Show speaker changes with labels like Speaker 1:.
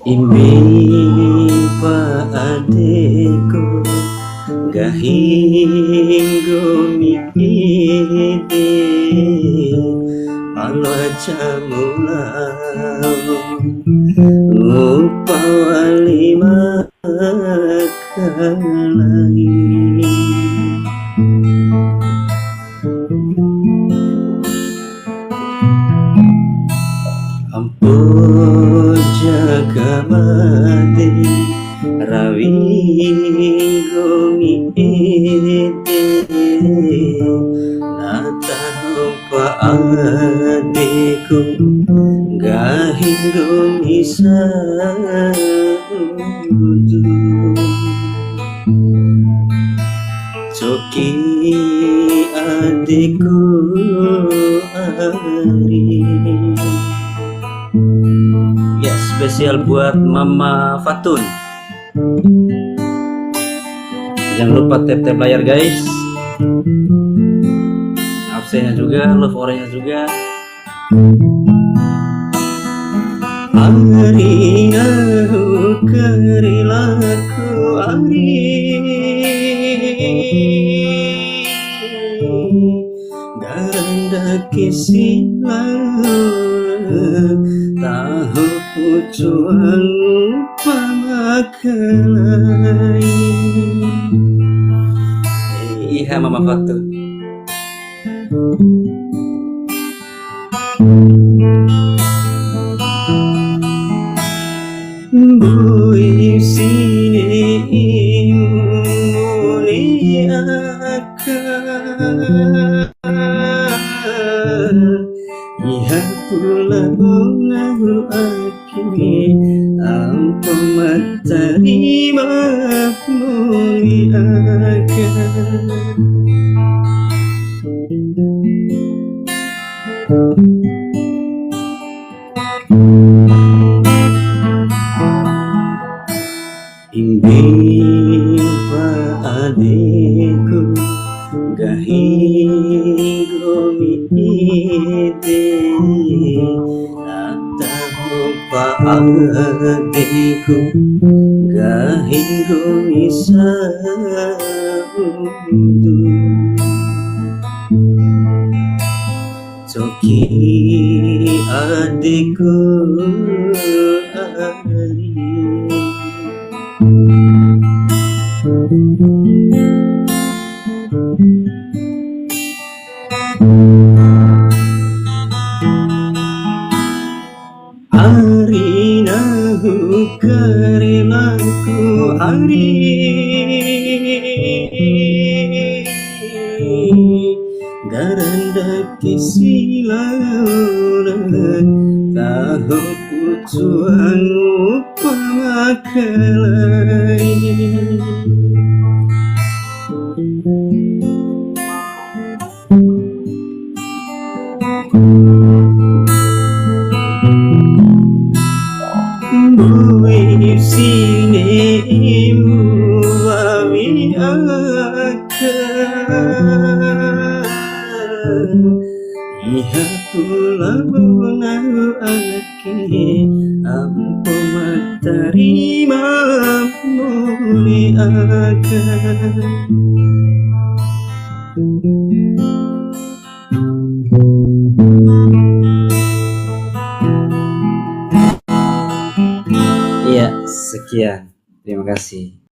Speaker 1: Imbi paadeko gahingo miide palacamulao upawali makalai ampun jagamade rawinggo miide nataho paadeku gahingo misaudu coki adikku ari. Ya, spesial buat Mama Fatun. Jangan lupa tap-tap layar guys. Absennya juga, love orangnya juga. Ari nahu karilaku ari garanda kisilau tahu pucuan pamakalai. Iya Mama Fatun. Bui sini imuni akan iya pula mengahu aki ampun matahari muli akan Imbi paadeko gahingo miide nataho paadeku gahingo misaudu coki adikku ari. Ari nahu karelaku ari garanda kisilauna tahu pucuan pamakalai. Bui sini imu wawi akan iya pula menahu aki ampun matarima muli akan. Iya, sekian. Terima kasih.